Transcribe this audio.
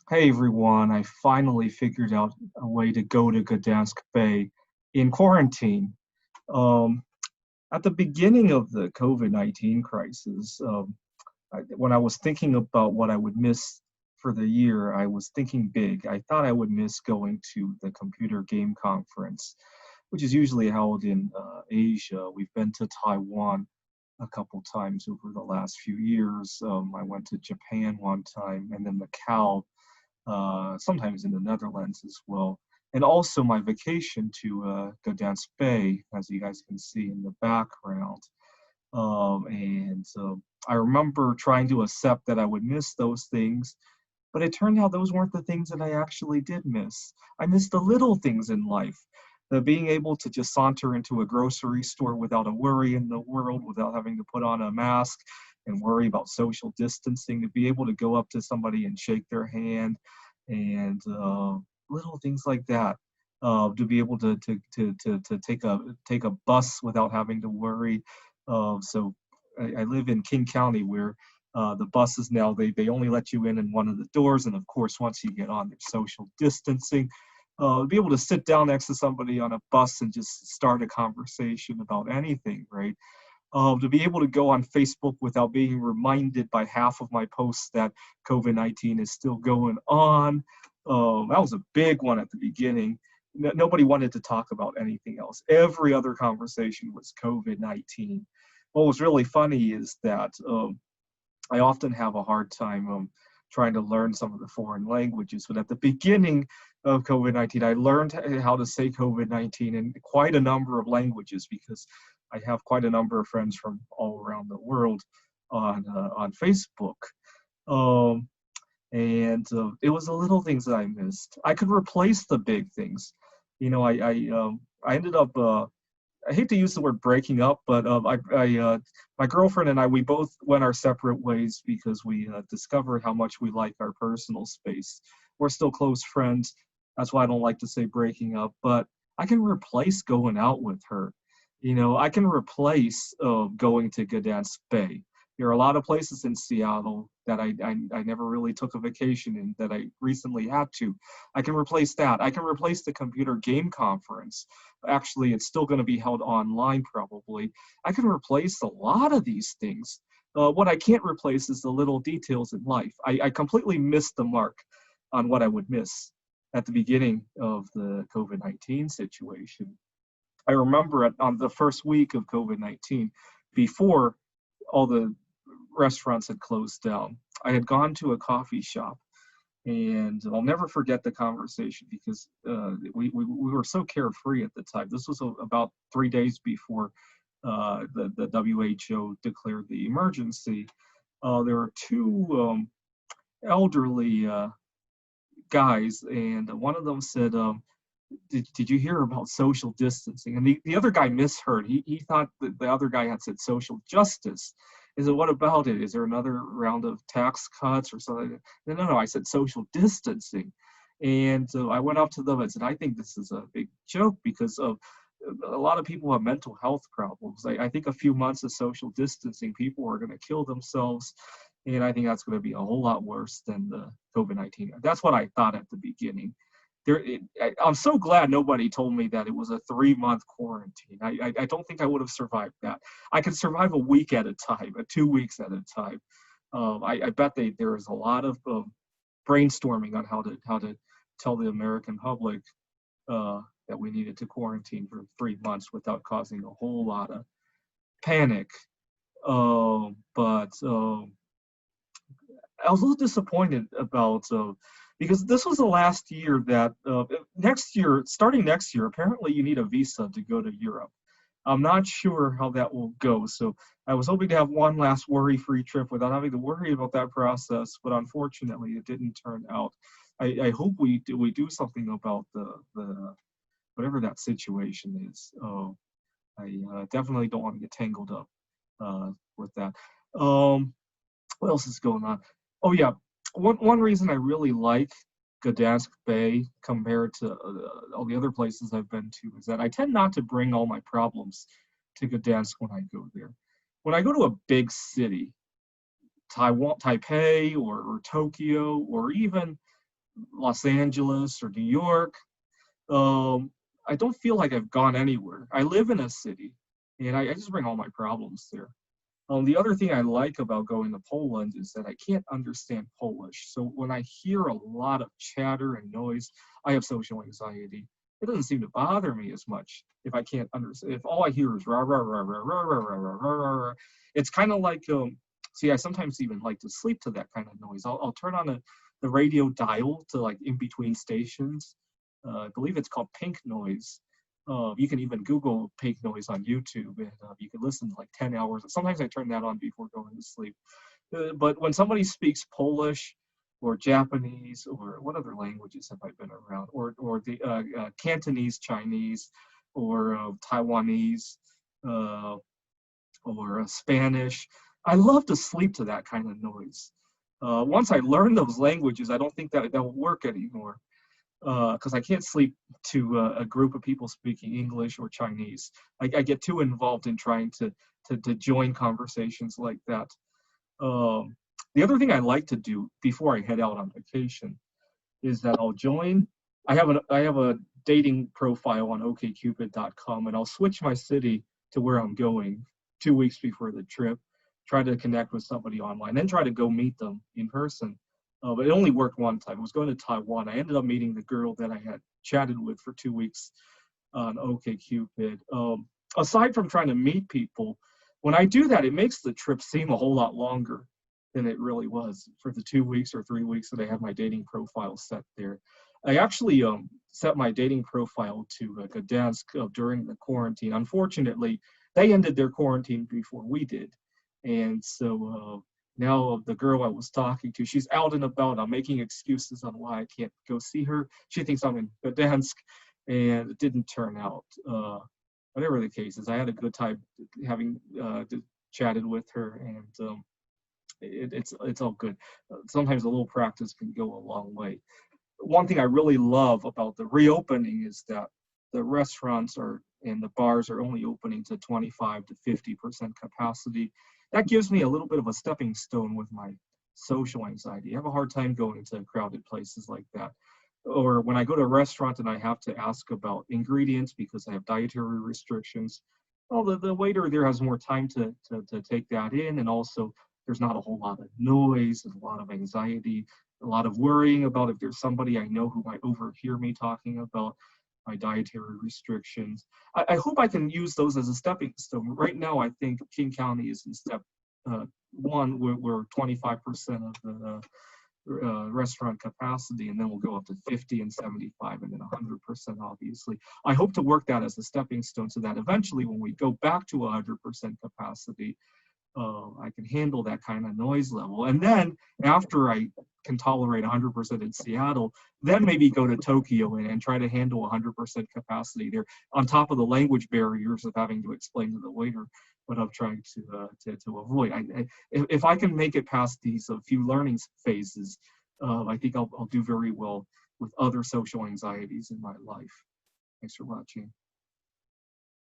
Hey everyone, I finally figured out a way to go to Gdansk Bay in quarantine. Um, at the beginning of the COVID-19 crisis, when I was thinking about what I would miss for the year, I was thinking big. I thought I would miss going to the computer game conference, which is usually held in Asia. We've been to Taiwan a couple times over the last few years. I went to Japan one time and then Macau, sometimes in the Netherlands as well. And also my vacation to Gdansk Bay, as you guys can see in the background. And I remember trying to accept that I would miss those things, but it turned out those weren't the things that I actually did miss. I missed the little things in life. The being able to just saunter into a grocery store without a worry in the world, without having to put on a mask and worry about social distancing, to be able to go up to somebody and shake their hand, and little things like that. To be able to take a bus without having to worry. So I live in King County, where the buses now, they only let you in one of the doors, and of course once you get on, there's social distancing. Be able to sit down next to somebody on a bus and just start a conversation about anything, right? To be able to go on Facebook without being reminded by half of my posts that COVID-19 is still going on. That was a big one at the beginning. Nobody wanted to talk about anything else. Every other conversation was COVID-19. What was really funny is that I often have a hard time trying to learn some of the foreign languages. But at the beginning of COVID-19, I learned how to say COVID-19 in quite a number of languages, because I have quite a number of friends from all around the world on Facebook. Um, and it was the little things that I missed. I could replace the big things. I ended up, I hate to use the word breaking up, but my girlfriend and I, we both went our separate ways because we discovered how much we like our personal space. We're still close friends. That's why I don't like to say breaking up, but I can replace going out with her. I can replace going to Gdansk Bay. There are a lot of places in Seattle that I never really took a vacation in, that I recently had to. I can replace that. I can replace the computer game conference. Actually, it's still going to be held online probably. I can replace a lot of these things. What I can't replace is the little details in life. I completely missed the mark on what I would miss at the beginning of the COVID-19 situation. I remember on the first week of COVID-19, before all the restaurants had closed down, I had gone to a coffee shop, and I'll never forget the conversation, because we were so carefree at the time. This was about 3 days before the WHO declared the emergency. There were two elderly guys, and one of them said, did you hear about social distancing? And the other guy misheard. He thought that the other guy had said social justice. He said, what about it? Is there another round of tax cuts or something? No, I said social distancing. And so I went up to them and said, I think this is a big joke, because of a lot of people have mental health problems. I think a few months of social distancing, people are going to kill themselves. And I think that's going to be a whole lot worse than the COVID-19. That's what I thought at the beginning. I'm so glad nobody told me that it was a 3-month quarantine. I don't think I would have survived that. I could survive a week at a time, 2 weeks at a time. I bet there is a lot of brainstorming on how to tell the American public that we needed to quarantine for 3 months without causing a whole lot of panic. But I was a little disappointed about, because this was the last year that next year, starting next year, apparently you need a visa to go to Europe. I'm not sure how that will go. So I was hoping to have one last worry-free trip without having to worry about that process, but unfortunately it didn't turn out. I hope we do something about the whatever that situation is. I definitely don't want to get tangled up with that. What else is going on? Oh yeah, one reason I really like Gdansk Bay compared to all the other places I've been to is that I tend not to bring all my problems to Gdansk when I go there. When I go to a big city, Taipei or Tokyo, or even Los Angeles or New York, I don't feel like I've gone anywhere. I live in a city, and I just bring all my problems there. The other thing I like about going to Poland is that I can't understand Polish. So when I hear a lot of chatter and noise, I have social anxiety. It doesn't seem to bother me as much if I can't understand. If all I hear is rah rah rah rah rah rah rah rah rah rah, rah. It's kind of like see, I sometimes even like to sleep to that kind of noise. I'll turn on the radio dial to like in between stations. I believe it's called pink noise. You can even Google pink noise on YouTube, and you can listen to like 10 hours. Sometimes I turn that on before going to sleep. But when somebody speaks Polish or Japanese, or what other languages have I been around, or the Cantonese, Chinese, or Taiwanese, uh, or Spanish, I love to sleep to that kind of noise. Once I learn those languages, I don't think that will work anymore, because I can't sleep to a group of people speaking English or Chinese. I get too involved in trying to join conversations like that. Um, the other thing I like to do before I head out on vacation is that I'll join. I have a dating profile on OkCupid.com, and I'll switch my city to where I'm going 2 weeks before the trip. Try to connect with somebody online, then try to go meet them in person. But it only worked one time. I was going to Taiwan. I ended up meeting the girl that I had chatted with for 2 weeks on OkCupid. Aside from trying to meet people, when I do that, it makes the trip seem a whole lot longer than it really was for the 2 weeks or 3 weeks that I had my dating profile set there. I actually set my dating profile to Gdansk during the quarantine. Unfortunately, they ended their quarantine before we did. And so now the girl I was talking to, she's out and about. I'm making excuses on why I can't go see her. She thinks I'm in Gdansk, and it didn't turn out. Whatever the case is, I had a good time having chatted with her, and it's all good. Sometimes a little practice can go a long way. One thing I really love about the reopening is that the restaurants are and the bars are only opening to 25 to 50% capacity. That gives me a little bit of a stepping stone with my social anxiety. I have a hard time going to crowded places like that. Or when I go to a restaurant and I have to ask about ingredients because I have dietary restrictions, well, the waiter there has more time to take that in, and also there's not a whole lot of noise and a lot of anxiety, a lot of worrying about if there's somebody I know who might overhear me talking about my dietary restrictions. I hope I can use those as a stepping stone. Right now, I think King County is in step one, where 25% of the restaurant capacity, and then we'll go up to 50 and 75 and then 100%, obviously. I hope to work that as a stepping stone so that eventually when we go back to 100% capacity, I can handle that kind of noise level. And then after I can tolerate 100% in Seattle, then maybe go to Tokyo and try to handle 100% capacity there, on top of the language barriers of having to explain to the waiter what I'm trying to avoid. If I can make it past these few learning phases, I think I'll do very well with other social anxieties in my life. Thanks for watching.